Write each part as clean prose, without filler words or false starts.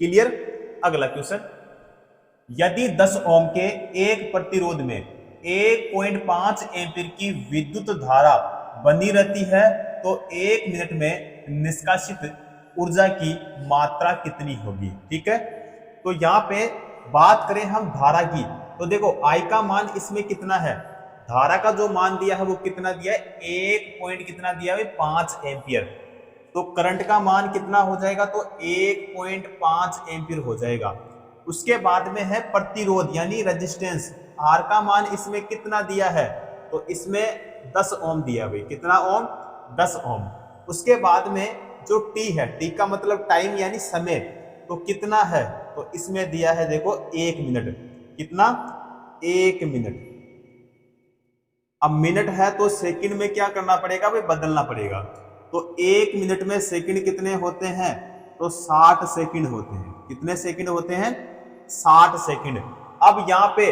Clear. अगला question, यदि 10 ओम के एक प्रतिरोध में 1.5 एम्पीयर की विद्युत धारा बनी रहती है तो 1 मिनट में निष्कासित ऊर्जा की मात्रा कितनी होगी। ठीक है, तो यहां पे बात करें हम धारा की, तो देखो आई का मान इसमें कितना है, धारा का जो मान दिया है वो कितना दिया है, 1.5 एम्पियर। तो करंट का मान कितना हो जाएगा, तो 1.5 एम्पियर हो जाएगा। उसके बाद में है प्रतिरोध यानी रेजिस्टेंस, आर का मान इसमें कितना दिया है, तो इसमें 10 ओम दिया भाई, कितना ओम, 10 ओम। उसके बाद में जो टी है, टी का मतलब टाइम यानी समय, तो कितना है, तो इसमें दिया है देखो 1 मिनट, कितना, 1 मिनट। अब मिनट है तो सेकंड में क्या करना पड़ेगा भाई, बदलना पड़ेगा। तो 1 मिनट में सेकंड कितने होते हैं, तो 60 सेकंड होते हैं। कितने सेकंड होते हैं, 60 सेकंड। अब यहाँ पे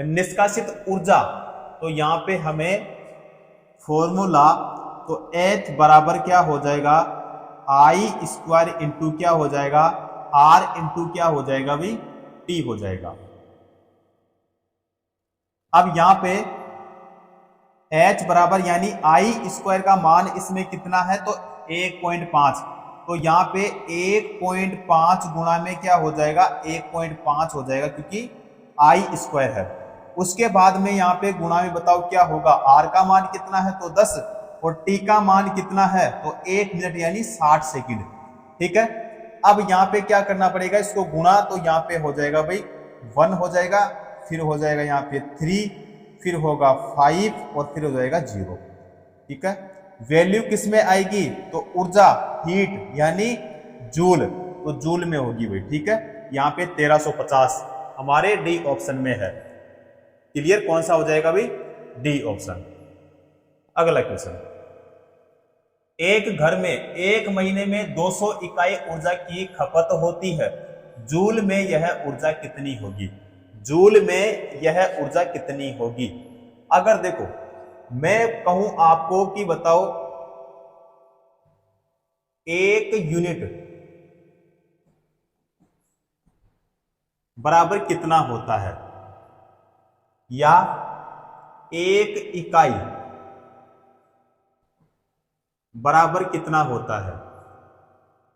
निष्कासित ऊर्जा, तो यहाँ पे हमें फॉर्मूला, तो H बराबर क्या हो जाएगा, आई स्क्वायर इंटू क्या हो जाएगा, आर इंटू क्या हो जाएगा भाई, टी हो जाएगा। अब यहाँ पे H बराबर यानी आई स्क्वायर का मान इसमें कितना है, तो 1.5, तो यहाँ पे 1.5 गुणा में क्या हो जाएगा, 1.5 हो जाएगा क्योंकि आई स्क्वायर है। उसके बाद में यहाँ पे गुणा में बताओ क्या होगा, आर का मान कितना है, तो 10, और टी का मान कितना है, तो 1 मिनट यानी 60 सेकंड। ठीक है, अब यहाँ पे क्या करना पड़ेगा, इसको गुणा, तो यहाँ पे हो जाएगा भाई 1 हो जाएगा, फिर हो जाएगा यहाँ पे 3, फिर होगा 5 और फिर हो जाएगा 0। ठीक है, वैल्यू किस में आएगी, तो ऊर्जा, हीट यानी जूल, तो जूल में होगी भाई। ठीक है, यहाँ पे 1350 हमारे डी ऑप्शन में है। क्लियर, कौन सा हो जाएगा भाई, डी ऑप्शन। अगला क्वेश्चन, एक घर में एक महीने में 200 इकाई ऊर्जा की खपत होती है, जूल में यह ऊर्जा कितनी होगी, जूल में यह ऊर्जा कितनी होगी। अगर देखो मैं कहूं आपको कि बताओ 1 यूनिट बराबर कितना होता है, या 1 इकाई बराबर कितना होता है,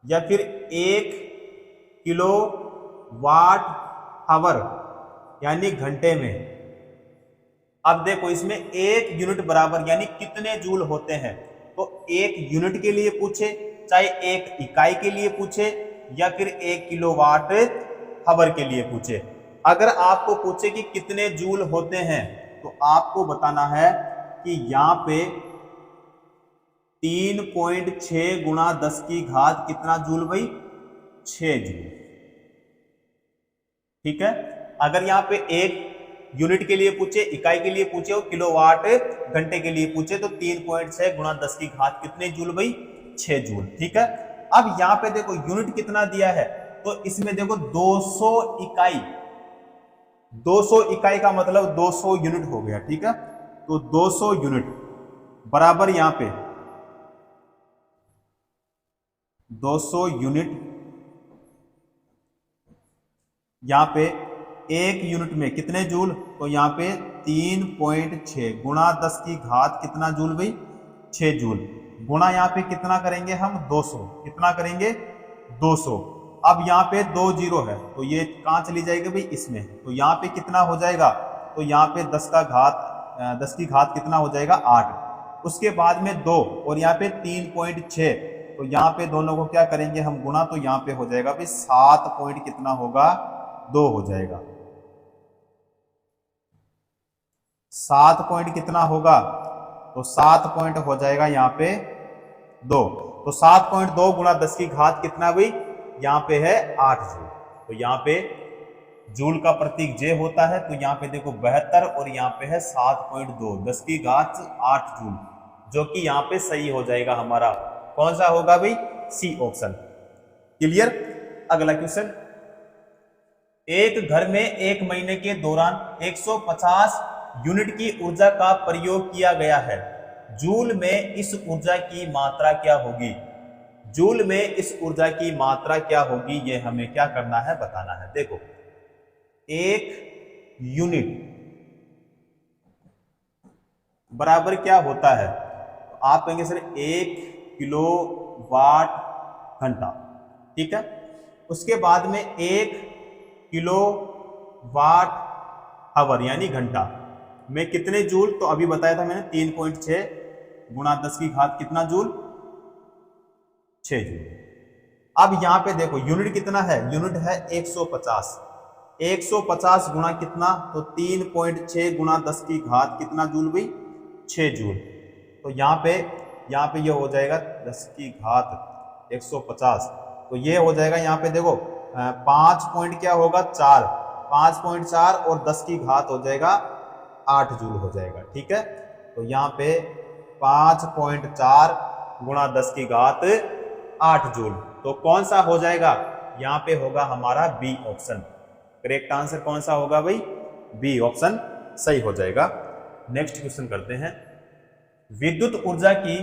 या फिर 1 किलो वाट आवर यानी घंटे में। अब देखो इसमें 1 यूनिट बराबर यानी कितने जूल होते हैं, तो 1 यूनिट के लिए पूछे, चाहे 1 इकाई के लिए पूछे, या फिर 1 किलोवाट आवर के लिए पूछे। अगर आपको पूछे कि कितने जूल होते हैं, तो आपको बताना है कि यहाँ पे 3.6 गुणा 10 की घात कितना जूल भाई, 6 जूल। ठीक है, अगर यहाँ पे 1 यूनिट के लिए पूछे, इकाई के लिए पूछे और किलोवाट घंटे के लिए पूछे, तो 3.6 गुणा 10 की घात कितने जूल भाई, 6 जूल। ठीक है, अब यहाँ पे देखो यूनिट कितना दिया है, तो इसमें देखो 200 इकाई, 200 इकाई का मतलब 200 यूनिट हो गया। ठीक है, तो 200 यूनिट बराबर यहाँ पे 200 यूनिट, यहाँ पे 1 यूनिट में कितने जूल, तो यहाँ पे 3.6 गुणा 10 की घात कितना जूल भाई, 6 जूल, गुणा यहाँ पे कितना करेंगे हम, 200, कितना करेंगे, 200। अब यहाँ पे 2 जीरो है, तो ये कहाँ चली जाएगी भाई, इसमें, तो यहाँ पे कितना हो जाएगा, तो यहाँ पे 10 की घात कितना हो जाएगा, 8। उसके बाद में 2 और यहाँ पे 3.6, तो यहाँ पे दोनों को क्या करेंगे हम गुणा, तो यहाँ पे हो जाएगा भाई 7 पॉइंट कितना होगा, 2 हो जाएगा। 7 पॉइंट कितना होगा, तो 7 पॉइंट हो जाएगा यहाँ पे 2, तो 7.2 गुणा 10 की घात कितना भाई, यहाँ पे है 8 जूल। तो यहाँ पे जूल का प्रतीक जे होता है, तो यहाँ पे देखो 72 और यहाँ पे है 7.2, 10 की घात 8 जूल, जो कि यहाँ पे सही हो जाएगा हमारा। कौन सा होगा भाई, सी ऑप्शन। क्लियर। अगला क्वेश्चन, एक घर में एक महीने के दौरान 150 यूनिट की ऊर्जा का प्रयोग किया गया है, जूल में इस ऊर्जा की मात्रा क्या होगी, जूल में इस ऊर्जा की मात्रा क्या होगी, ये हमें क्या करना है, बताना है। देखो, एक यूनिट बराबर क्या होता है, तो आप कहेंगे सर 1 किलोवाट घंटा, ठीक है। उसके बाद में 1 किलोवाट आवर यानी घंटा में कितने जूल, तो अभी बताया था मैंने 3.6 गुणा 10 की घात कितना जूल, 6 जूल। अब यहां पे देखो यूनिट कितना है, यूनिट है 150। 150 गुणा कितना, तो 3.6 गुणा 10 की घात कितना जूल भाई, 6 जूल। तो यहाँ पे ये हो जाएगा 10 की घात 150, तो ये हो जाएगा यहाँ पे देखो 5 पॉइंट क्या होगा 4, 5.4 और 10 की घात हो जाएगा 8 जूल हो जाएगा, ठीक है। तो यहाँ पे 5.4 गुणा 10 की घात 8 जूल, तो कौन सा हो जाएगा, यहाँ पे होगा हमारा बी ऑप्शन। करेक्ट आंसर कौन सा होगा भाई, बी ऑप्शन सही हो जाएगा। नेक्स्ट क्वेश्चन करते हैं। विद्युत ऊर्जा की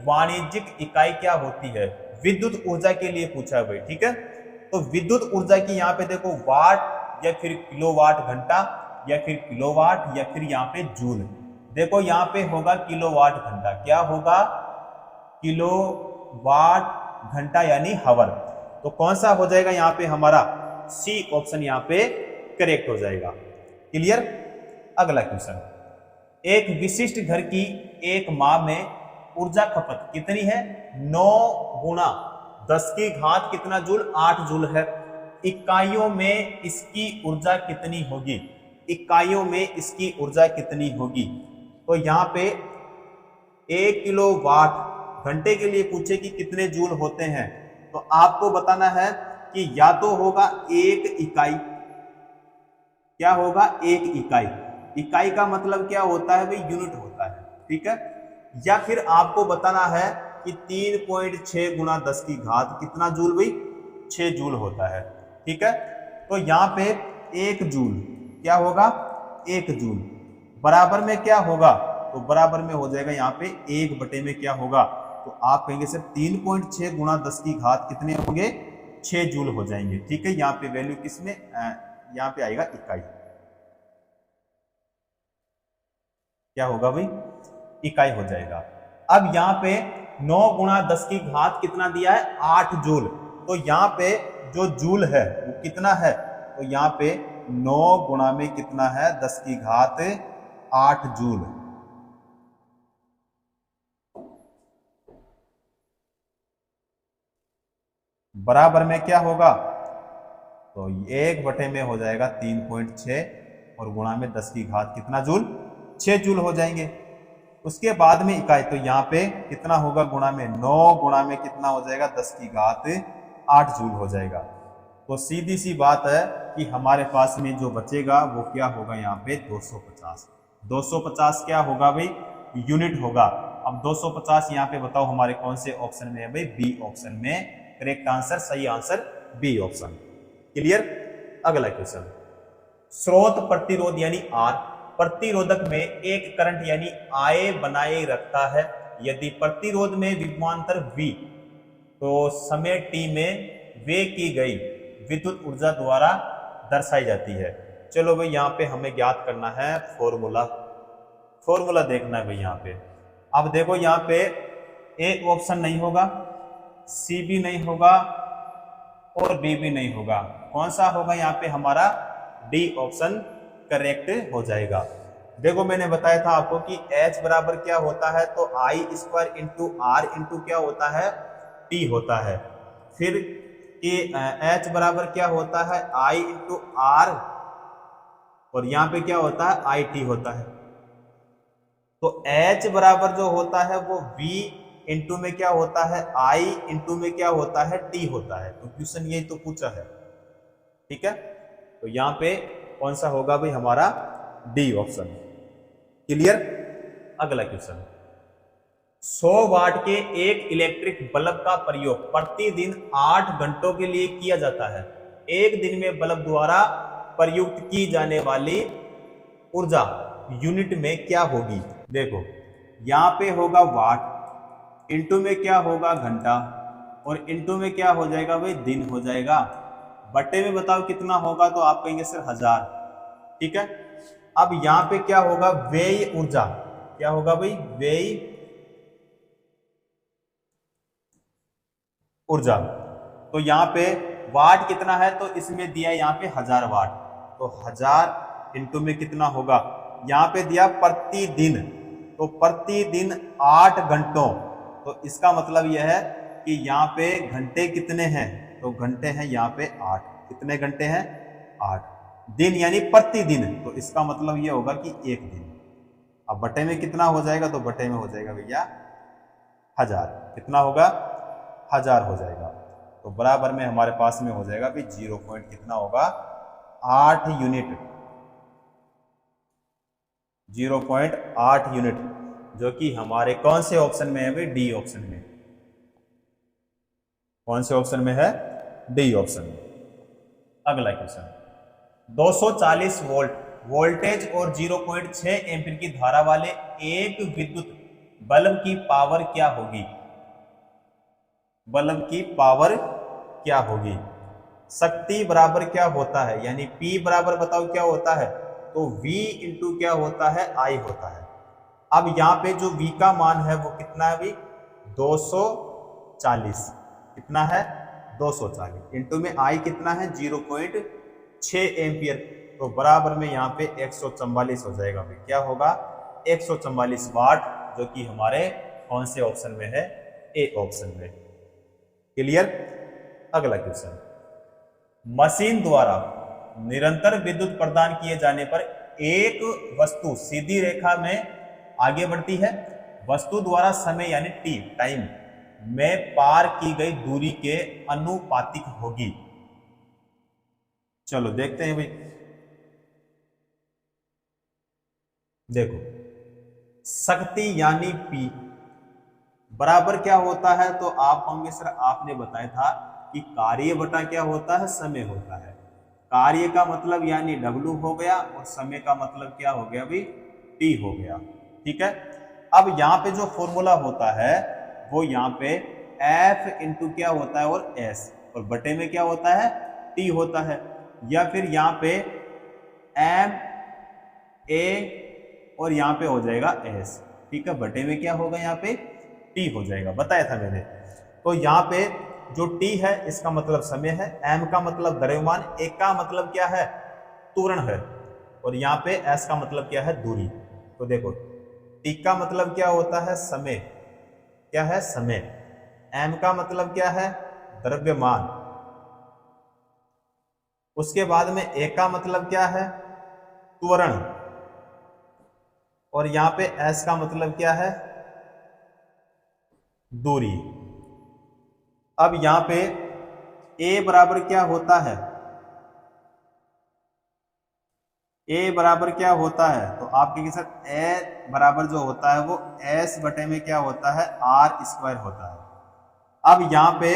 वाणिज्यिक इकाई क्या होती है, विद्युत ऊर्जा के लिए पूछा है भाई, ठीक है। तो विद्युत ऊर्जा की यहाँ पे देखो वाट या फिर किलोवाट घंटा या फिर किलोवाट या फिर यहाँ पे जूल। देखो यहाँ पे होगा किलोवाट घंटा, क्या होगा, किलोवाट घंटा यानी हावर। तो कौन सा हो जाएगा यहाँ पे हमारा, सी ऑप्शन यहाँ पे करेक्ट हो जाएगा। क्लियर। अगला क्वेश्चन, एक विशिष्ट घर की एक माह में ऊर्जा खपत कितनी है, 9 गुणा 10 की घात कितना जूल, 8 जूल है। इकाइयों में इसकी ऊर्जा कितनी होगी, इकाइयों में इसकी ऊर्जा कितनी होगी, तो यहाँ पे 1 किलोवाट घंटे के लिए पूछे कि कितने जूल होते हैं, तो आपको बताना है कि या तो होगा एक इकाई, क्या होगा, एक इकाई। इकाई का मतलब क्या होता है भाई, यूनिट होता है, ठीक है। या फिर आपको बताना है कि 3.6 गुणा 10 की घात कितना जूल भाई, 6 जूल होता है, ठीक है। तो यहाँ पे 1 जूल क्या होगा, 1 जूल बराबर में क्या होगा, तो बराबर में हो जाएगा यहाँ पे 1 बटे में क्या होगा, तो आप कहेंगे सर 3.6 गुणा 10 की घात कितने होंगे, 6 जूल हो जाएंगे, ठीक है। यहाँ पे वैल्यू किसमें, यहाँ पे आएगा इकाई, क्या होगा भाई, इकाई हो जाएगा। अब यहाँ पे 9 गुणा 10 की घात कितना दिया है, 8 जूल। तो यहाँ पे जो जूल है वो कितना है, तो यहाँ पे 9 गुणा में कितना है, 10 की घात 8 जूल। बराबर में क्या होगा, तो 1 बटे में हो जाएगा 3.6 और गुणा में 10 की घात कितना जूल, 6 जूल हो जाएंगे। उसके बाद में इकाई, तो यहाँ पे कितना होगा, गुणा में 9 गुणा में कितना हो जाएगा, 10 की घात 8 जूल हो जाएगा। तो सीधी सी बात है कि हमारे पास में जो बचेगा वो क्या होगा, यहाँ पे 250। 250 क्या होगा भाई, यूनिट होगा। अब 250 यहाँ पे बताओ हमारे कौन से ऑप्शन में है भाई, बी ऑप्शन में करेक्ट आंसर, सही आंसर बी ऑप्शन। क्लियर। अगला क्वेश्चन, स्रोत प्रतिरोध यानी आर प्रतिरोधक में एक करंट यानी I बनाए रखता है, यदि प्रतिरोध में विभवांतर V तो समय t में वे की गई विद्युत ऊर्जा द्वारा दर्शाई जाती है। चलो भाई यहाँ पे हमें ज्ञात करना है फॉर्मूला देखना है भाई यहाँ पे। अब देखो यहाँ पे ए ऑप्शन नहीं होगा, सी भी नहीं होगा और बी भी नहीं होगा, कौन सा होगा यहाँ पे हमारा, डी ऑप्शन करेक्ट हो जाएगा। देखो मैंने बताया था आपको कि H बराबर क्या होता है, तो I square into R into क्या होता है, T होता है। फिर H बराबर क्या होता है, I इंटू आर, और यहाँ पे क्या होता है, IT होता है। तो H बराबर जो होता है वो V इंटू में क्या होता है, I इंटू में क्या होता है, T होता है। तो क्वेश्चन ये तो पूछा है, ठीक है। तो यहाँ पे कौन सा होगा भाई हमारा, डी ऑप्शन। क्लियर। अगला क्वेश्चन, 100 वाट के एक इलेक्ट्रिक बल्ब का प्रयोग प्रतिदिन 8 घंटों के लिए किया जाता है। एक दिन में बल्ब द्वारा प्रयुक्त की जाने वाली ऊर्जा यूनिट में क्या होगी। देखो यहाँ पे होगा वाट, इंटू में क्या होगा घंटा, और इनटू में क्या हो जाएगा भाई, दिन हो जाएगा। बटे में बताओ कितना होगा, तो आप कहेंगे सर 1000। ठीक है, अब यहां पे क्या होगा, व्यय ऊर्जा। क्या होगा भाई, व्यय ऊर्जा। तो यहाँ पे वाट कितना है, तो इसमें दिया यहाँ पे 1000 वाट। तो 1000 इंटू में कितना होगा, यहाँ पे दिया प्रतिदिन, तो प्रतिदिन 8 घंटों। तो इसका मतलब यह है कि यहाँ पे घंटे कितने हैं, तो घंटे हैं यहाँ पे 8। कितने घंटे हैं, 8। दिन यानी प्रतिदिन, तो इसका मतलब यह होगा कि एक दिन। अब बटे में कितना हो जाएगा, तो बटे में हो जाएगा भैया 1000। कितना होगा, 1000 हो जाएगा। तो बराबर में हमारे पास में हो जाएगा भी 0 पॉइंट कितना होगा, 8 यूनिट। 0.8 यूनिट, जो कि हमारे कौन से ऑप्शन में है भाई, डी ऑप्शन में। कौन से ऑप्शन में है, डी ऑप्शन में। अगला क्वेश्चन, 240 वोल्ट वोल्टेज और 0.6 एम्पीयर की धारा वाले एक विद्युत बल्ब की पावर क्या होगी। बल्ब की पावर क्या होगी। शक्ति बराबर क्या होता है, यानी P बराबर बताओ क्या होता है, तो V इंटू क्या होता है, I होता है। अब यहाँ पे जो V का मान है वो कितना है भाई, 240। कितना है, 240 इंटू में I कितना है, 0.6 एम्पियर। तो बराबर में यहाँ पे 144 हो जाएगा भाई। क्या होगा, 144 वाट, जो कि हमारे कौन से ऑप्शन में है, ए ऑप्शन में। क्लियर। अगला क्वेश्चन, मशीन द्वारा निरंतर विद्युत प्रदान किए जाने पर एक वस्तु सीधी रेखा में आगे बढ़ती है। वस्तु द्वारा समय यानी टी टाइम में पार की गई दूरी के अनुपातिक होगी। चलो देखते हैं भाई। देखो, शक्ति यानी P बराबर क्या होता है, तो आप होंगे सर आपने बताया था कि कार्य बटा क्या होता है, समय होता है। कार्य का मतलब यानी W हो गया और समय का मतलब क्या हो गया भाई, T हो गया। ठीक है, अब यहाँ पे जो फॉर्मूला होता है वो यहाँ पे F इंटू क्या होता है और S, और बटे में क्या होता है, T होता है। या फिर यहाँ पे M A और यहाँ पे हो जाएगा S। ठीक है, बटे में क्या होगा, यहाँ पे T हो जाएगा, बताया था मैंने। तो यहाँ पे जो T है इसका मतलब समय है, M का मतलब द्रव्यमान, A का मतलब क्या है, त्वरण है, और यहाँ पे S का मतलब क्या है, दूरी। तो देखो T का मतलब क्या होता है, समय। क्या है, समय। M का मतलब क्या है, द्रव्यमान। उसके बाद में A का मतलब क्या है, त्वरण, और यहाँ पे S का मतलब क्या है, दूरी। अब यहां पे A बराबर क्या होता है, A बराबर क्या होता है, तो आप कहेंगे सर A बराबर जो होता है वो S बटे में क्या होता है, R स्क्वायर होता है। अब यहां पे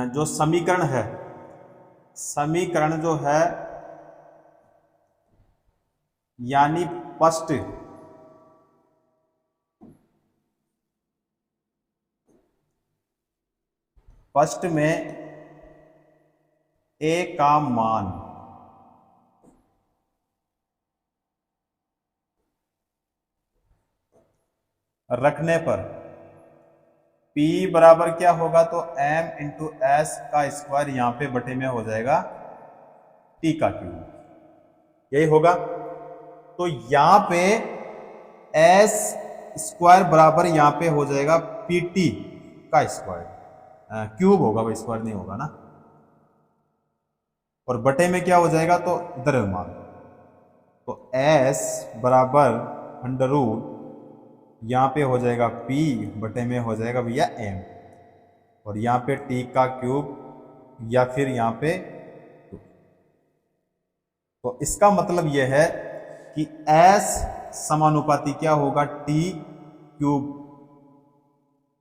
जो समीकरण है, समीकरण जो है यानी फर्स्ट में A का मान रखने पर P बराबर क्या होगा, तो M इंटू एस का स्क्वायर यहाँ पे बटे में हो जाएगा T का क्यूब, यही होगा। तो यहाँ पे S स्क्वायर बराबर यहाँ पे हो जाएगा PT का स्क्वायर, क्यूब होगा भाई, स्क्वायर नहीं होगा ना। और बटे में क्या हो जाएगा, तो द्रव्यमान। तो S बराबर अंडर रूट यहाँ पे हो जाएगा P बटे में हो जाएगा भैया M, और यहाँ पे T का क्यूब या फिर यहाँ पे। तो इसका मतलब यह है कि S समानुपाती क्या होगा, T क्यूब।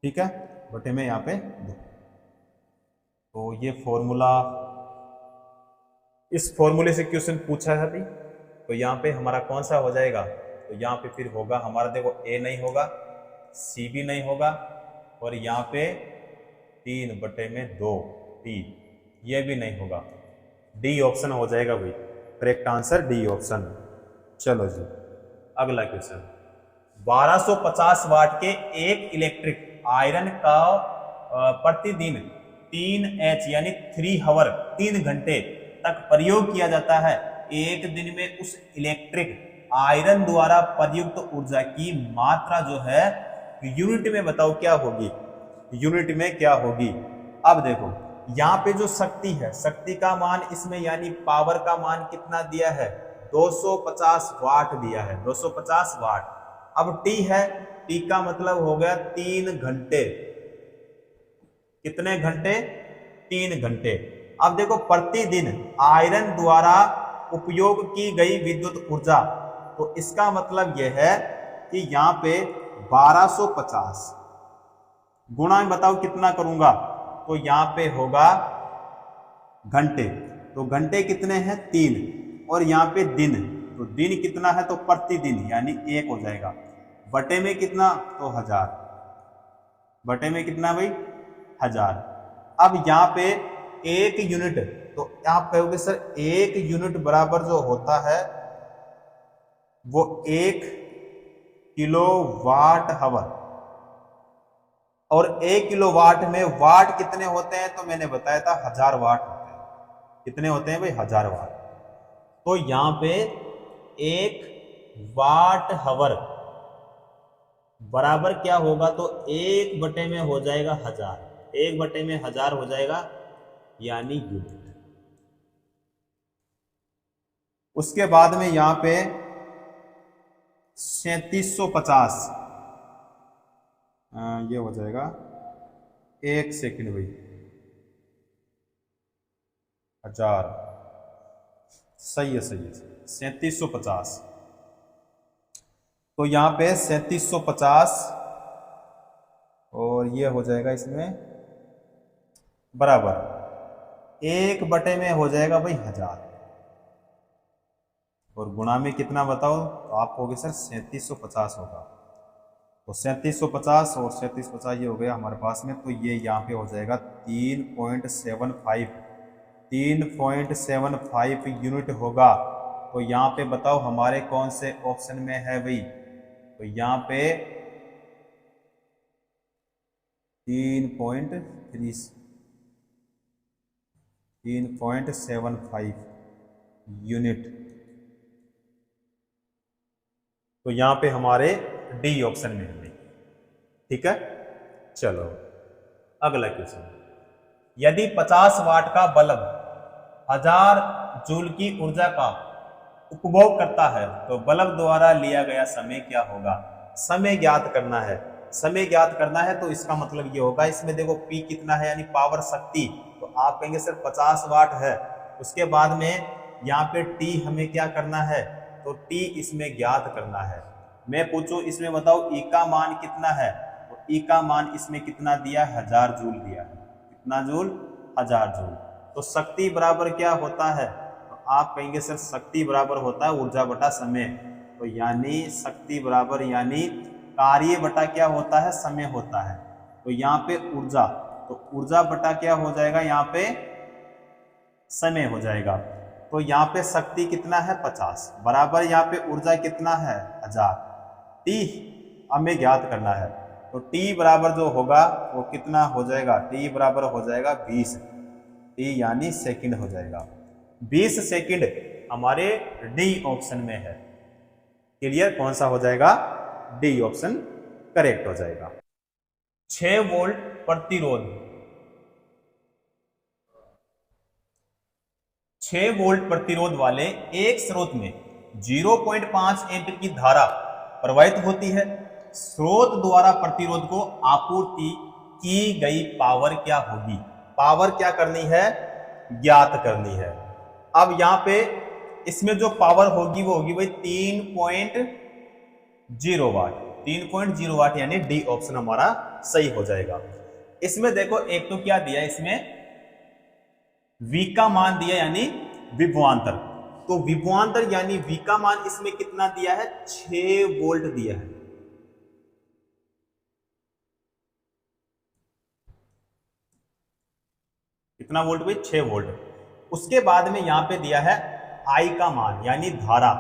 ठीक है, बटे में यहाँ पे 2। तो ये फॉर्मूला, इस फॉर्मूले से क्वेश्चन पूछा है अभी, तो यहाँ पे हमारा कौन सा हो जाएगा, तो यहाँ पे फिर होगा हमारा, देखो A नहीं होगा, C भी नहीं होगा, और यहाँ पे 3/2 टी, ये भी नहीं होगा। डी ऑप्शन हो जाएगा भाई, करेक्ट आंसर डी ऑप्शन। चलो जी अगला क्वेश्चन, 1250 वाट के एक इलेक्ट्रिक आयरन का प्रतिदिन 3H यानी 3 आवर 3 घंटे तक प्रयोग किया जाता है। एक दिन में उस इलेक्ट्रिक आयरन द्वारा प्रयुक्त ऊर्जा की मात्रा जो है यूनिट में बताओ क्या होगी, यूनिट में क्या होगी। अब देखो यहाँ पे जो शक्ति है, शक्ति का मान इसमें यानी पावर का मान कितना दिया है, 250 वाट दिया है, 250 वाट। अब टी है, टी का मतलब हो गया 3 घंटे, कितने घंटे, 3 घंटे। अब देखो प्रतिदिन आयरन द्वारा उपयोग की गई विद्युत ऊर्जा, तो इसका मतलब यह है कि यहाँ पे 1250 गुणा में बताओ कितना करूंगा, तो यहाँ पे होगा घंटे, तो घंटे कितने हैं 3, और यहाँ पे दिन, तो दिन कितना है तो प्रतिदिन यानी 1 हो जाएगा, बटे में कितना तो 1000, बटे में कितना भाई 1000। अब यहाँ पे 1 यूनिट, तो आप कहोगे सर 1 यूनिट बराबर जो होता है वो 1 किलोवाट आवर, और 1 किलोवाट में वाट कितने होते हैं तो मैंने बताया था 1000 वाट होते हैं। कितने होते हैं भाई 1000 वाट। तो यहां पे 1 वाट आवर बराबर क्या होगा तो 1 बटे में हो जाएगा 1000, 1 बटे में 1000 हो जाएगा यानी यूनिट। उसके बाद में यहां पे 3750 ये हो जाएगा 1 सेकंड भाई 1000, सही है सही है, 3750। तो यहाँ पे 3750 और ये हो जाएगा इसमें बराबर 1 बटे में हो जाएगा भाई 1000, और गुणा में कितना बताओ तो आप कहोगे सर 3750 होगा। तो 3750 और 3750 ये हो गया हमारे पास में, तो ये यहाँ पे हो जाएगा 3.75 यूनिट होगा। तो यहाँ पे बताओ हमारे कौन से ऑप्शन में है भाई, तो यहाँ पे 3.75 यूनिट, तो यहाँ पे हमारे डी ऑप्शन में है। ठीक है, चलो अगला क्वेश्चन, यदि 50 वाट का बल्ब 1000 जूल की ऊर्जा का उपभोग करता है तो बल्ब द्वारा लिया गया समय क्या होगा। समय ज्ञात करना है, समय ज्ञात करना है तो इसका मतलब ये होगा, इसमें देखो P कितना है यानी पावर शक्ति, तो आप कहेंगे सर 50 वाट है। उसके बाद में यहाँ पे T हमें क्या करना है तो T इसमें ज्ञात करना है। मैं पूछूं इसमें बताओ E का मान कितना है, तो E का मान इसमें कितना दिया, 1000 जूल दिया है। कितना जूल, 1000 जूल। तो शक्ति बराबर क्या होता है, तो आप कहेंगे सर शक्ति बराबर होता है ऊर्जा बटा समय, तो यानी शक्ति बराबर यानी कार्य बटा क्या होता है, समय होता है। तो यहाँ पे ऊर्जा, तो ऊर्जा बटा क्या हो जाएगा, यहाँ पे समय हो जाएगा। तो यहाँ पे शक्ति कितना है 50 बराबर यहाँ पे ऊर्जा कितना है 1000, टी हमें ज्ञात करना है। तो टी बराबर जो होगा वो कितना हो जाएगा, टी बराबर हो जाएगा 20, टी यानी सेकंड हो जाएगा। 20 सेकंड हमारे डी ऑप्शन में है। क्लियर, कौन सा हो जाएगा, डी ऑप्शन करेक्ट हो जाएगा। 6 वोल्ट प्रतिरोध, 6 वोल्ट प्रतिरोध वाले एक स्रोत में 0.5 एम्पीयर की धारा प्रवाहित होती है। स्रोत द्वारा प्रतिरोध को आपूर्ति की गई पावर क्या होगी, पावर क्या करनी है, ज्ञात करनी है। अब यहां पे इसमें जो पावर होगी वो होगी भाई 3.0 वाट, 3.0 वाट यानी डी ऑप्शन हमारा सही हो जाएगा। इसमें देखो एक तो क्या दिया, इसमें V का मान दिया यानी विभवांतर, तो विभवांतर यानी V का मान इसमें कितना दिया है, 6 वोल्ट दिया है। कितना वोल्ट भाई, 6 वोल्ट। उसके बाद में यहाँ पे दिया है आई का मान यानी धारा।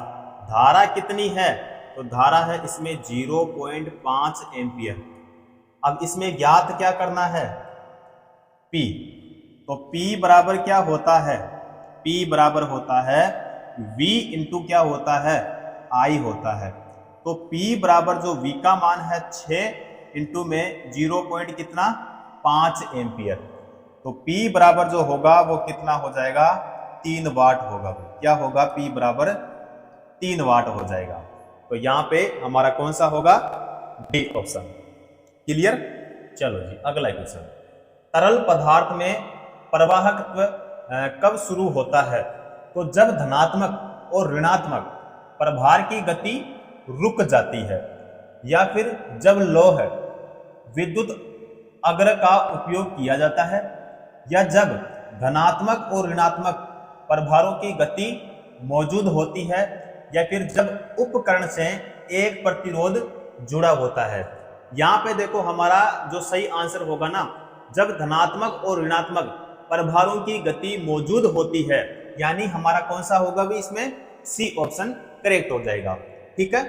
धारा कितनी है, तो धारा है इसमें 0.5 एम्पियर। अब इसमें ज्ञात क्या करना है, P। तो P बराबर क्या होता है, P बराबर होता है V इंटू क्या होता है, I होता है। तो P बराबर जो V का मान है 6 इंटू में 0 पॉइंट कितना 5 एम्पियर। तो P बराबर जो होगा वो कितना हो जाएगा, 3 वाट होगा। क्या होगा, P बराबर 3 वाट हो जाएगा। तो यहाँ पे हमारा कौन सा होगा, डी ऑप्शन। क्लियर। चलो जी अगला क्वेश्चन, तरल पदार्थ में प्रवाहकत्व कब शुरू होता है, तो जब धनात्मक और ऋणात्मक प्रभार की गति रुक जाती है, या फिर जब लौह विद्युत अग्र का उपयोग किया जाता है, या जब धनात्मक और ऋणात्मक प्रभारों की गति मौजूद होती है, या फिर जब उपकरण से एक प्रतिरोध जुड़ा होता है। यहाँ पे देखो हमारा जो सही आंसर होगा ना, जब धनात्मक और ऋणात्मक प्रभारों की गति मौजूद होती है, यानी हमारा कौन सा होगा भी, इसमें सी ऑप्शन करेक्ट हो जाएगा। ठीक है।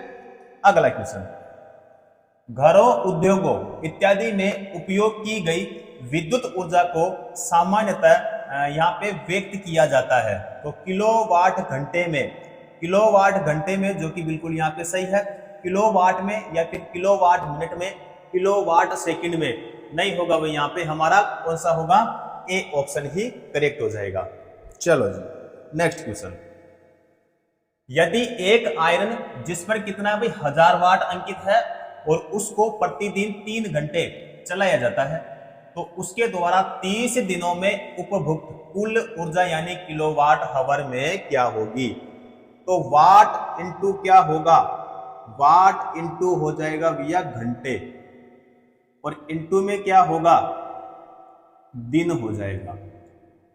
अगला क्वेश्चन, घरों, उद्योगों इत्यादि में उपयोग की गई विद्युत ऊर्जा को सामान्यतः यहाँ पे व्यक्त किया जाता है, तो किलोवाट घंटे में। किलोवाट घंटे में, जो कि बिल्कुल यहाँ पे सही है, किलोवाट में या फिर किलोवाट मिनट में, किलोवाट सेकंड में नहीं होगा भाई, यहाँ पे हमारा कौन सा होगा, ए ऑप्शन ही करेक्ट हो जाएगा। चलो जी नेक्स्ट क्वेश्चन, यदि एक आयरन जिस पर कितना भाई 1000 वाट अंकित है और उसको प्रतिदिन 3 घंटे चलाया जाता है, तो उसके द्वारा 30 दिनों में उपभुक्त कुल ऊर्जा यानी किलोवाट हावर में क्या होगी। तो वाट इंटू क्या होगा, वाट इंटू हो जाएगा भैया घंटे, और इंटू में क्या होगा, दिन हो जाएगा,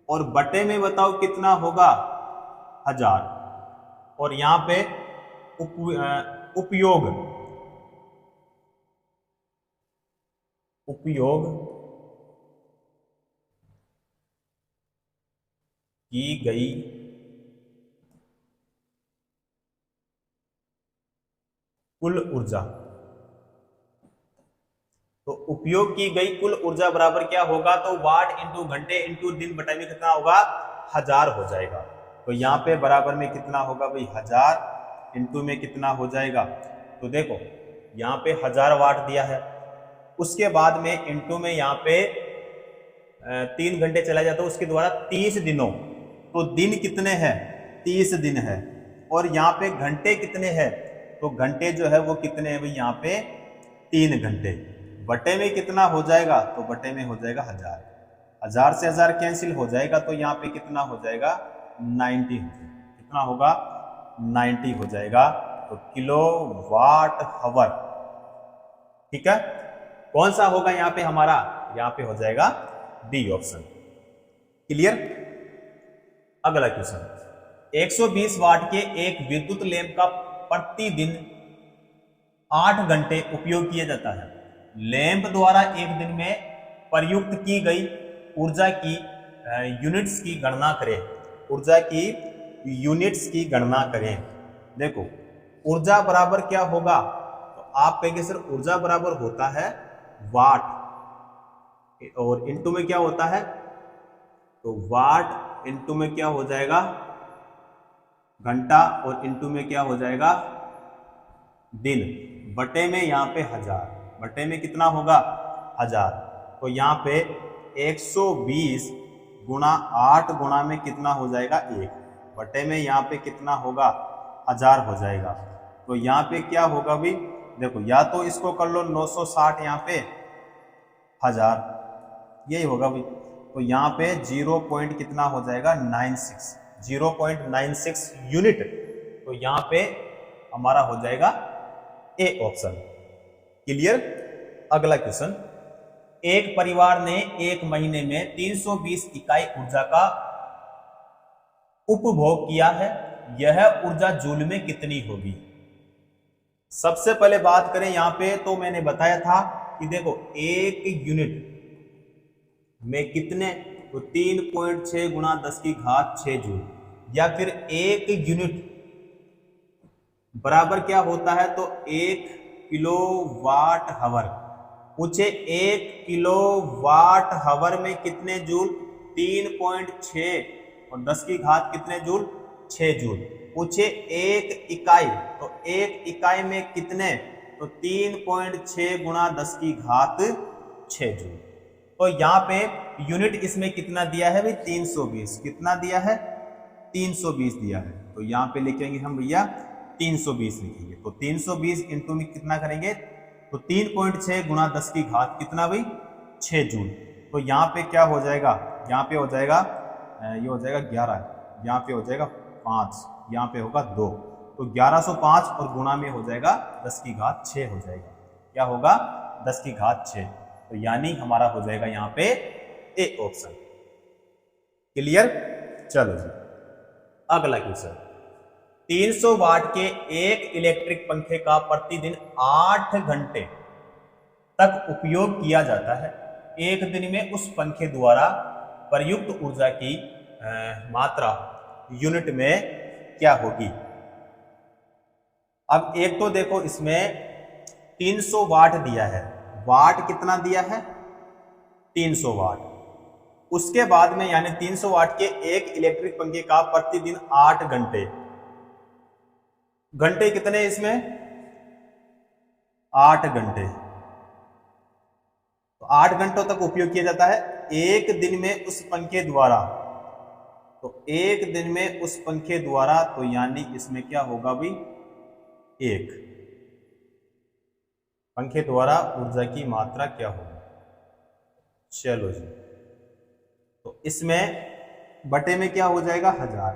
और बटे में बताओ कितना होगा, 1000। और यहां पे उपयोग की गई कुल ऊर्जा, तो उपयोग की गई कुल ऊर्जा बराबर क्या होगा, तो वाट इंटू घंटे इंटू दिन बटे में कितना होगा, 1000 हो जाएगा। तो यहाँ पे बराबर में कितना होगा भाई, 1000 इंटू में कितना हो जाएगा, तो देखो यहाँ पे 1000 वाट दिया है, उसके बाद में इंटू में यहाँ पे 3 घंटे चला जाता है, उसके द्वारा 30 दिनों, तो दिन कितने हैं, 30 दिन है, और यहाँ पे घंटे कितने हैं, तो घंटे जो है वो कितने हैं भाई, यहाँ पे 3 घंटे। बटे में कितना हो जाएगा, तो बटे में हो जाएगा 1000, 1000 से 1000 कैंसिल हो जाएगा, तो यहाँ पे कितना हो जाएगा, 90 हो जाएगा। कितना होगा, 90 हो जाएगा। तो किलोवाट हावर। ठीक है, कौन सा होगा यहाँ पे हमारा, यहाँ पे हो जाएगा डी ऑप्शन। क्लियर। अगला क्वेश्चन, 120 वाट के एक विद्युत लैंप का प्रतिदिन 8 घंटे उपयोग किया जाता है। लैंप द्वारा एक दिन में प्रयुक्त की गई ऊर्जा की यूनिट्स की गणना करें। ऊर्जा की यूनिट्स की गणना करें। देखो ऊर्जा बराबर क्या होगा, तो आप कहेंगे सर ऊर्जा बराबर होता है वाट, और इनटू में क्या होता है, तो वाट इनटू में क्या हो जाएगा, घंटा, और इनटू में क्या हो जाएगा, दिन, बटे में यहाँ पे 1000, बटे में कितना होगा, 1000। तो यहाँ पे 120 गुणा 8 गुणा में कितना हो जाएगा, 1, बटे में यहाँ पे कितना होगा, 1000 हो जाएगा। तो यहाँ पे क्या होगा भी, देखो या तो इसको कर लो 960, यहाँ पे 1000, यही होगा भी। तो यहाँ पे 0 पॉइंट कितना हो जाएगा, 96, 0.96 यूनिट। तो यहाँ पे हमारा हो जाएगा ए ऑप्शन। क्लियर। अगला क्वेश्चन, एक परिवार ने एक महीने में 320 इकाई ऊर्जा का उपभोग किया है, यह ऊर्जा जूल में कितनी होगी। सबसे पहले बात करें यहां पे, तो मैंने बताया था कि देखो एक यूनिट में कितने तो 3.6 गुणा 10 की घात 6 जूल, या फिर 1 यूनिट बराबर क्या होता है, तो 1 किलोवाट हावर। पूछे 1 किलोवाट हावर में कितने जूल, 3.6 और 10 की घात कितने जूल, 6 जूल। पूछे 1 इकाई, तो 1 इकाई में कितने, तो 3.6 गुणा 10 की घात 6 जूल। तो यहाँ पे यूनिट इसमें कितना दिया है भाई, 320। कितना दिया है, 320 दिया है। तो यहाँ पे लिखेंगे हम भैया 320 लिखेंगे। तो 320 इंटू में कितना करेंगे, तो 3.6 गुणा 10 की घात कितना भाई, 6 जूल। तो यहाँ पे क्या हो जाएगा, यहाँ पे हो जाएगा, ये हो जाएगा 11, यहाँ पे हो जाएगा 5, यहाँ पे होगा 2। तो 1105 और गुणा में हो जाएगा 10 की घात 6 हो जाएगा। क्या होगा, 10 की घात 6। तो यानी हमारा हो जाएगा यहाँ पे ए ऑप्शन। क्लियर। चलो जी अगला क्वेश्चन, 300 वाट के एक इलेक्ट्रिक पंखे का प्रतिदिन 8 घंटे तक उपयोग किया जाता है। एक दिन में उस पंखे द्वारा प्रयुक्त ऊर्जा की मात्रा यूनिट में क्या होगी। अब एक तो देखो इसमें 300 वाट दिया है, वाट कितना दिया है, 300 वाट। उसके बाद में यानी 300 वाट के एक इलेक्ट्रिक पंखे का प्रतिदिन 8 घंटे, घंटे कितने इसमें, 8 घंटे। तो 8 घंटों तक उपयोग किया जाता है एक दिन में उस पंखे द्वारा। तो एक दिन में उस पंखे द्वारा, तो यानी इसमें क्या होगा भी, एक पंखे द्वारा ऊर्जा की मात्रा क्या होगी। चलो जी, तो इसमें बटे में क्या हो जाएगा, 1000,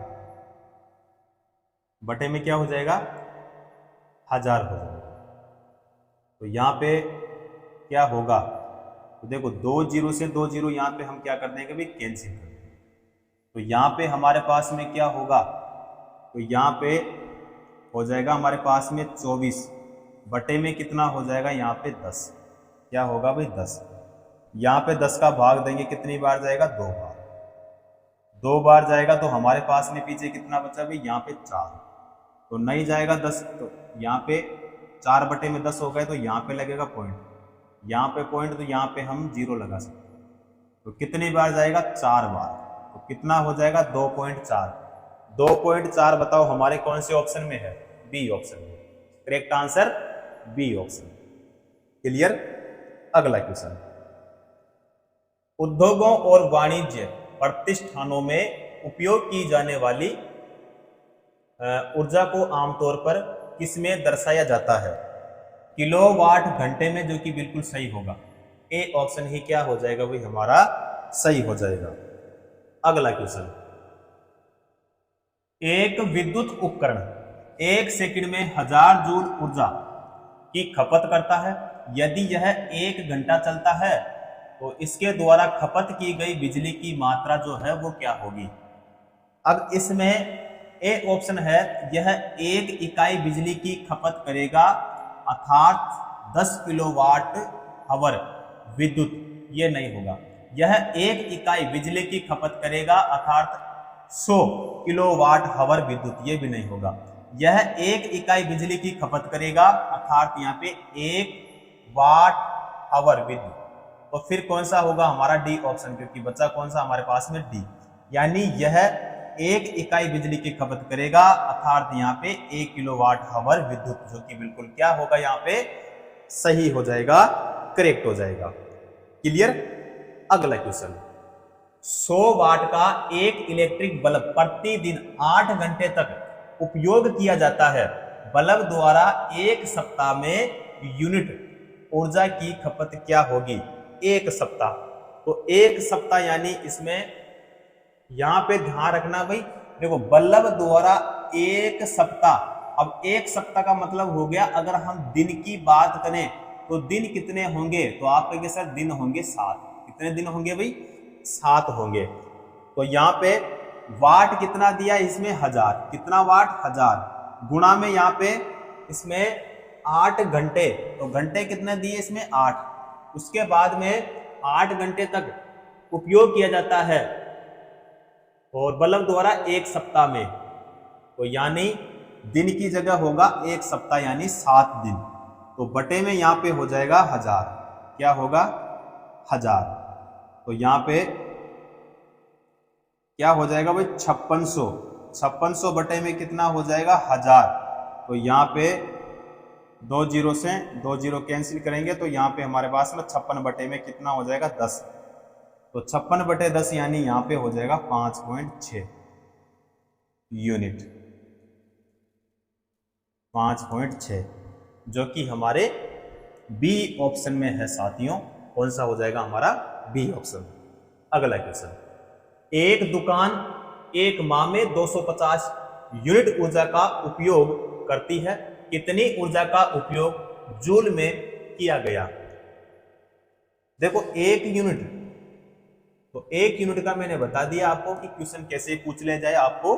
बटे में क्या हो जाएगा, 1000 हो जाएगा। तो यहाँ पे क्या होगा, तो देखो 2 जीरो से 2 जीरो यहाँ पे हम क्या कर देंगे भाई, कैंसिल कर देंगे। तो यहाँ पे हमारे पास में क्या होगा, तो यहाँ पे हो जाएगा हमारे पास में 24, बटे में कितना हो जाएगा, यहाँ पे 10। क्या होगा भाई, 10। यहाँ पे 10 का भाग देंगे, कितनी बार जाएगा, 2 बार। 2 बार जाएगा तो हमारे पास में पीछे कितना बचा भाई, यहाँ पे 4। तो नहीं जाएगा 10, तो यहाँ पे 4 बटे में 10 हो गए, तो यहाँ पे लगेगा पॉइंट, यहाँ पे पॉइंट, तो यहाँ पे हम 0 लगा सकते हैं। तो कितनी बार जाएगा, 4 बार। तो कितना हो जाएगा, 2.4। 2.4 बताओ हमारे कौन से ऑप्शन में है, बी ऑप्शन में। Correct answer B option. Clear. अगला क्वेश्चन, उद्योगों और वाणिज्य प्रतिष्ठानों में उपयोग की जाने वाली ऊर्जा को आमतौर पर किसमें दर्शाया जाता है, किलोवाट घंटे में, जो कि बिल्कुल सही होगा। ए ऑप्शन ही क्या हो जाएगा भाई, हमारा सही हो जाएगा। अगला क्वेश्चन, एक विद्युत उपकरण 1 सेकंड में 1000 जूल ऊर्जा की खपत करता है। यदि यह 1 घंटा चलता है तो इसके द्वारा खपत की गई बिजली की मात्रा जो है वो क्या होगी। अब इसमें ए ऑप्शन है, यह 1 इकाई बिजली की खपत करेगा, अर्थात 10 किलोवाट आवर विद्युत, ये नहीं होगा। यह 1 इकाई बिजली की खपत करेगा, अर्थात 100 किलोवाट आवर विद्युत, ये भी नहीं होगा। यह 1 इकाई बिजली की खपत करेगा, अर्थात यहाँ पे 1 वाट आवर विद्युत। तो फिर कौन सा होगा हमारा, डी ऑप्शन, क्योंकि बच्चा कौन सा हमारे पास में, डी। यानी यह 1 इकाई बिजली की खपत करेगा, अर्थात यहाँ पे 1 किलोवाट आवर विद्युत, जो कि बिल्कुल क्या होगा, यहाँ पे सही हो जाएगा, करेक्ट हो जाएगा। क्लियर। अगला क्वेश्चन, 100 वाट का एक इलेक्ट्रिक बल्ब प्रतिदिन 8 घंटे तक उपयोग किया जाता है। बल्ब द्वारा 1 सप्ताह में यूनिट ऊर्जा की खपत क्या होगी, 1 सप्ताह। तो 1 सप्ताह यानी इसमें यहां पे ध्यान रखना भाई, देखो बल्ब द्वारा 1 सप्ताह। अब 1 सप्ताह का मतलब हो गया, अगर हम दिन की बात करें तो दिन कितने होंगे, तो आप कहेंगे सर दिन होंगे 7। कितने दिन होंगे भाई, 7 होंगे। तो यहाँ पे वाट कितना दिया इसमें, 1000। कितना वाट, 1000, गुणा में यहाँ पे इसमें 8 घंटे, तो घंटे कितने दिए इसमें, 8। उसके बाद में 8 घंटे तक उपयोग किया जाता है और बल्ब द्वारा एक सप्ताह में, तो यानी दिन की जगह होगा एक सप्ताह यानी 7 दिन, तो बटे में यहाँ पे हो जाएगा 1000। क्या होगा? 1000। तो यहाँ पे क्या हो जाएगा भाई? 5600। 5600 बटे में कितना हो जाएगा? 1000। तो यहाँ पे 2 जीरो से 2 जीरो कैंसिल करेंगे तो यहाँ पे हमारे पास में 56 बटे में कितना हो जाएगा? 10। तो 56 बटे 10 यानी यहाँ पे हो जाएगा 5.6 यूनिट, 5.6, जो कि हमारे बी ऑप्शन में है साथियों। कौन सा हो जाएगा हमारा? B option. अगला क्वेश्चन, एक दुकान एक माह में 250 यूनिट ऊर्जा का उपयोग करती है, कितनी ऊर्जा का उपयोग जूल में किया गया? देखो एक यूनिट, तो एक यूनिट का मैंने बता दिया आपको कि क्वेश्चन कैसे पूछ लिया जाए, आपको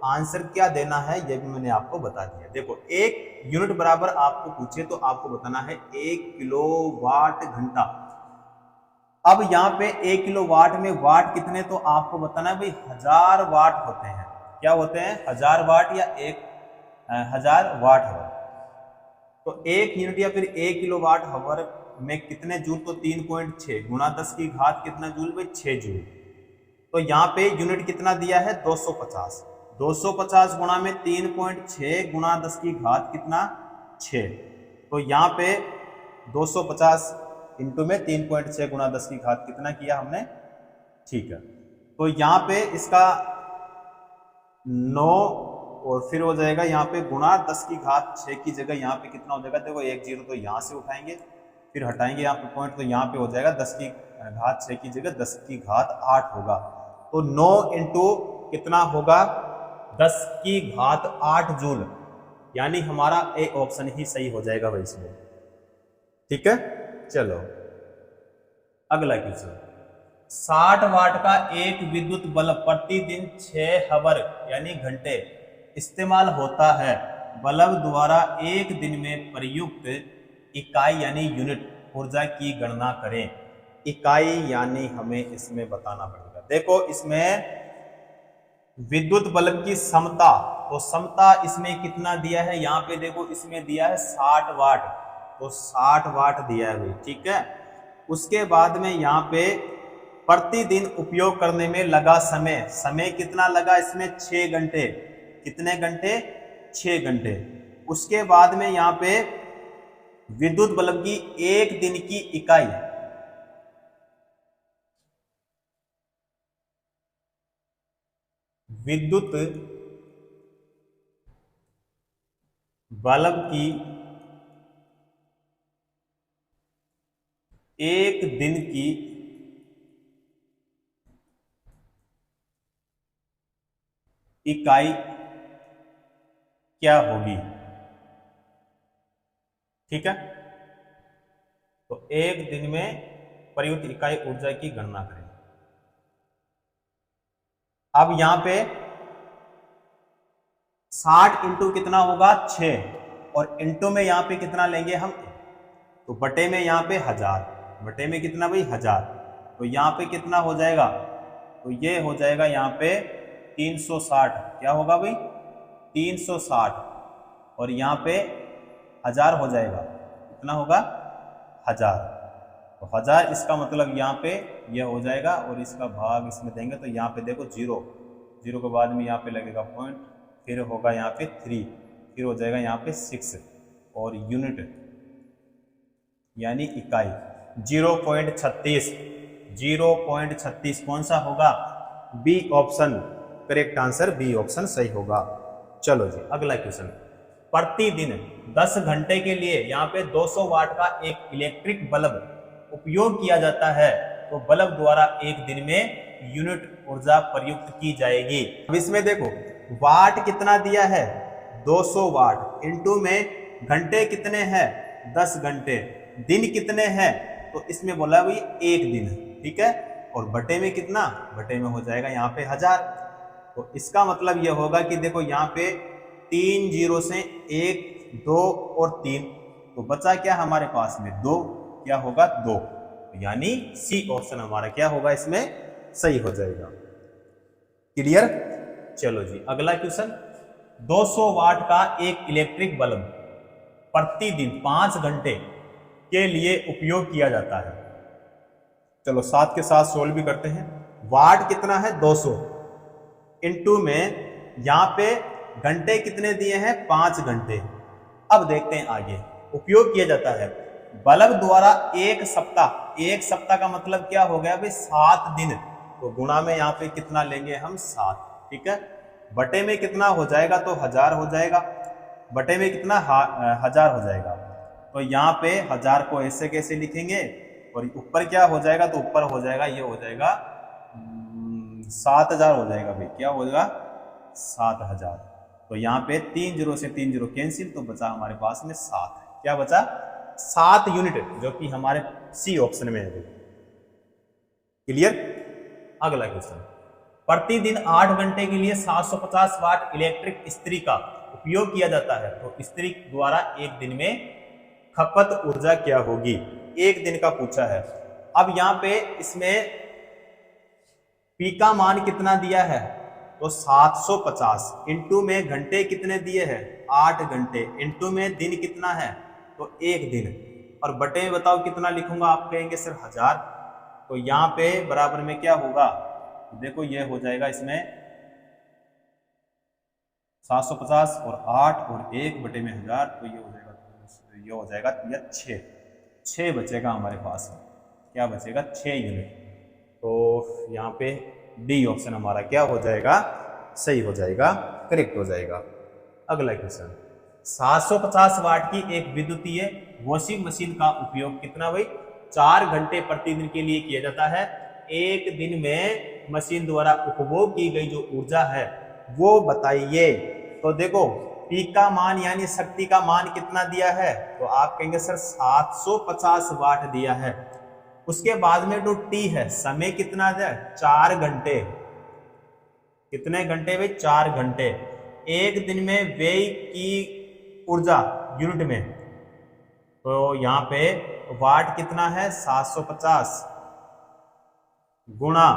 आंसर क्या देना है यह भी मैंने आपको बता दिया। देखो एक यूनिट बराबर आपको पूछे तो आपको बताना है 1 किलोवाट घंटा। अब यहाँ पे 1 किलोवाट में वाट कितने, तो आपको बताना है भाई 1000 वाट होते हैं। क्या होते हैं? 1000 वाट या 1000 वाट आवर। तो 1 यूनिट या फिर 1 किलोवाट आवर में कितने जूल, तो 3.6 गुणा 10 की घात कितना जूल भाई? 6 जूल। तो यहाँ पे यूनिट कितना दिया है? 250। 250 गुणा में 3.6 गुणा 10 की घात कितना? 6। तो यहाँ पे 250 इंटू में 3.6 गुणा 10 की घात कितना किया हमने? ठीक है। तो यहाँ पे इसका 9 और फिर हो जाएगा यहाँ पे गुणा 10 की घात 6 की जगह यहाँ पे कितना हो जाएगा? देखो 1 जीरो तो यहाँ से उठाएंगे, फिर हटाएंगे यहाँ पे पॉइंट, तो यहाँ पे हो जाएगा 10 की घात 6 की जगह 10 की घात 8 होगा। तो 9 इंटू कितना होगा? 10 की घात 8 जूल, यानी हमारा ए ऑप्शन ही सही हो जाएगा भाई इसमें। ठीक है, चलो अगला क्वेश्चन, 60 वाट का एक विद्युत बल्ब प्रतिदिन 6 आवर यानी घंटे इस्तेमाल होता है, बल्ब द्वारा एक दिन में प्रयुक्त इकाई यानी यूनिट ऊर्जा की गणना करें। इकाई यानी हमें इसमें बताना पड़ेगा। देखो इसमें विद्युत बल्ब की क्षमता, तो क्षमता इसमें कितना दिया है? यहाँ पे देखो इसमें दिया है 60 वाट, तो 60 वाट दिया है भाई। ठीक है, उसके बाद में यहाँ पे प्रतिदिन उपयोग करने में लगा समय, समय कितना लगा इसमें? 6 घंटे। कितने घंटे? 6 घंटे। उसके बाद में यहाँ पे विद्युत बल्ब की एक दिन की इकाई, विद्युत बल्ब की एक दिन की इकाई क्या होगी? ठीक है, तो एक दिन में प्रयुक्त इकाई ऊर्जा की गणना करें। अब यहां पे 60 इंटू कितना होगा? 6, और इंटू में यहां पे कितना लेंगे हम? तो बटे में यहां पे 1000, बटे में कितना भाई? 1000। तो यहां पे कितना हो जाएगा? तो ये हो जाएगा यहाँ पे 360। क्या होगा भाई? 360, और यहाँ पे 1000 हो जाएगा। कितना होगा? 1000। तो 1000 इसका मतलब यहाँ पे यह हो जाएगा, और इसका भाग इसमें देंगे तो यहाँ पे देखो 0, 0 के बाद में यहाँ पे लगेगा पॉइंट, फिर होगा यहाँ पे 3, फिर हो जाएगा यहाँ पे 6, और यूनिट यानी इकाई 0.36। 0.36 कौन सा होगा? B option correct answer, B option सही होगा। चलो जी अगला क्वेश्चन, प्रतिदिन 10 घंटे के लिए यहाँ पे 200 वाट का एक इलेक्ट्रिक बल्ब उपयोग किया जाता है, तो बल्ब द्वारा एक दिन में यूनिट ऊर्जा प्रयुक्त की जाएगी। अब इसमें देखो वाट कितना दिया है? 200 वाट, इंटू में घंटे कितने हैं? 10 घंटे। दिन कितने हैं? तो इसमें बोला भाई एक दिन, ठीक है, और बटे में कितना? बटे में हो जाएगा यहाँ पे 1000। तो इसका मतलब यह होगा कि देखो यहाँ पे 3 जीरो से 1, 2 और 3, तो बचा क्या हमारे पास में? 2। क्या होगा? 2। यानी सी ऑप्शन हमारा क्या होगा, इसमें सही हो जाएगा। क्लियर। चलो जी अगला क्वेश्चन, 200 वाट का एक इलेक्ट्रिक बल्ब प्रतिदिन 5 घंटे के लिए उपयोग किया जाता है। चलो साथ के साथ सोल्व भी करते हैं। वाट कितना है 200, इनटू में यहां पे घंटे कितने दिए हैं 5 घंटे। अब देखते हैं आगे, उपयोग किया जाता है बल्ब द्वारा एक सप्ताह का मतलब क्या हो गया भाई 7 दिन, तो गुणा में यहाँ पे कितना लेंगे हम 7, ठीक है। बटे में कितना हो जाएगा तो 1000 हो जाएगा, बटे में कितना 1000 हो जाएगा, तो यहाँ पे 1000 को ऐसे कैसे लिखेंगे और ऊपर क्या हो जाएगा, तो ऊपर हो जाएगा ये हो जाएगा 7000 हो जाएगा भाई, क्या हो जाएगा 7000। तो यहाँ पे 3 0 से 3 0 कैंसिल, तो बचा हमारे पास में 7, क्या बचा 7 यूनिट, जो कि हमारे सी ऑप्शन में है। क्लियर। अगला क्वेश्चन, प्रतिदिन 8 घंटे के लिए 750 वाट इलेक्ट्रिक इस्त्री का उपयोग किया जाता है, तो इस्त्री द्वारा एक दिन में खपत ऊर्जा क्या होगी, एक दिन का पूछा है। अब यहाँ पे इसमें पी का मान कितना दिया है, तो 750, इंटू में घंटे कितने दिए हैं 8 घंटे, इंटू में दिन कितना है तो एक दिन, और बटे में बताओ कितना लिखूंगा, आप कहेंगे सर 1000, तो यहाँ पे बराबर में क्या होगा, देखो ये हो जाएगा इसमें 750 और 8 और 1 बटे में 1000, तो ये हो जाएगा या 6 बचेगा हमारे पास में, क्या बचेगा 6 यूनिट। तो यहाँ पे डी ऑप्शन हमारा क्या हो जाएगा, सही हो जाएगा, करेक्ट हो जाएगा। अगला क्वेश्चन, 750 वाट की एक विद्युतीय वॉशिंग मशीन का उपयोग कितना भाई 4 घंटे प्रतिदिन के लिए किया जाता है। एक दिन में मशीन द्वारा उपभोग की गई जो ऊर्जा है वो बताइए। तो देखो पी का मान यानी शक्ति का मान कितना दिया है, तो आप कहेंगे सर 750 वाट दिया है। उसके बाद में जो टी है, समय कितना है 4 घंटे, कितने घंटे भाई 4 घंटे। एक दिन में व्यय की ऊर्जा यूनिट में, तो यहाँ पे वाट कितना है 750 गुणा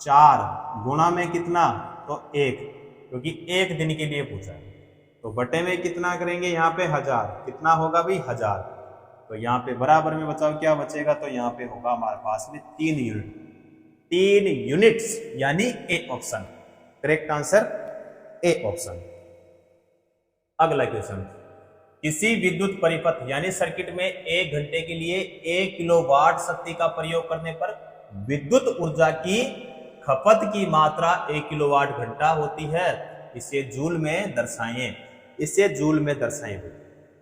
4 गुणा में कितना तो 1, क्योंकि एक दिन के लिए पूछा है, तो बटे में कितना करेंगे यहाँ पे 1000, कितना होगा भाई 1000, तो यहाँ पे बराबर में बचाओ क्या बचेगा, तो यहाँ पे होगा हमारे पास में 3 यूनिट, 3 यूनिट्स, यानी A option, correct answer A option. अगला क्वेश्चन, किसी विद्युत परिपथ यानी सर्किट में 1 घंटे के लिए 1 किलोवाट शक्ति का प्रयोग करने पर विद्युत ऊर्जा की खपत की मात्रा 1 किलोवाट घंटा होती है, इसे जूल में दर्शाएं, इसे जूल में दर्शाएं।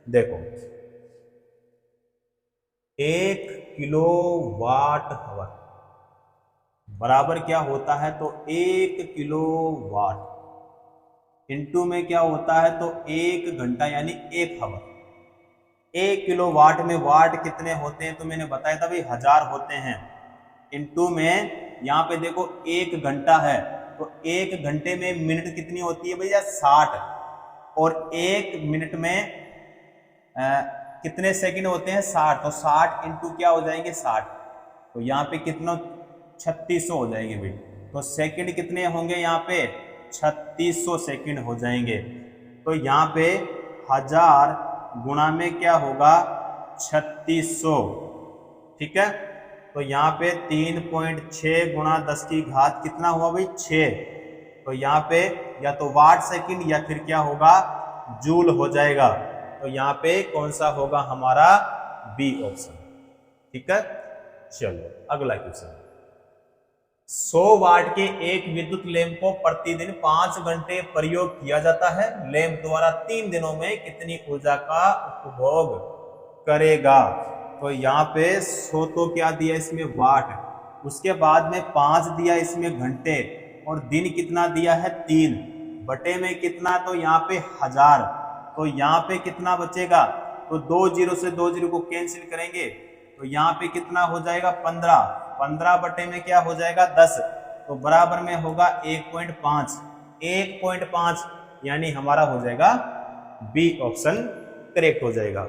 देखो 1 किलोवाट आवर बराबर क्या होता है, तो 1 किलोवाट इनटू में क्या होता है, तो 1 घंटा यानी 1 आवर। 1 किलोवाट में वाट कितने होते हैं, तो मैंने बताया था भाई 1000 होते हैं, इनटू में यहाँ पे देखो 1 घंटा है, तो 1 घंटे में मिनट कितनी होती है भैया 60, और 1 मिनट में कितने सेकंड होते हैं 60, तो 60 इंटू क्या हो जाएंगे 60, तो यहाँ पे कितना 3600 हो जाएंगे भाई, तो सेकंड कितने होंगे यहाँ पे 3600 सेकंड हो जाएंगे। तो यहाँ पे 1000 गुणा में क्या होगा 3600, ठीक है। तो यहाँ पे 3.6 गुणा 10 की घात कितना हुआ भाई 6, तो यहाँ पे या तो वाट सेकंड या फिर क्या होगा जूल हो जाएगा, तो यहाँ पे कौन सा होगा हमारा बी ऑप्शन, ठीक है। चलो अगला क्वेश्चन, 100 वाट के एक विद्युत लैंप को प्रतिदिन 5 घंटे प्रयोग किया जाता है, लैंप द्वारा 3 दिनों में कितनी ऊर्जा का उपभोग करेगा। तो यहाँ पे 100 तो क्या दिया इसमें वाट, उसके बाद में 5 दिया इसमें घंटे, और दिन कितना दिया है 3, बटे में कितना तो यहाँ पे 1000, तो यहाँ पे कितना बचेगा, तो 2 0 से 2 0 को कैंसिल करेंगे, तो यहाँ पे कितना हो जाएगा 15, 15 बटे में क्या हो जाएगा 10, तो बराबर में होगा 1.5, 1.5 यानी हमारा हो जाएगा बी ऑप्शन करेक्ट हो जाएगा।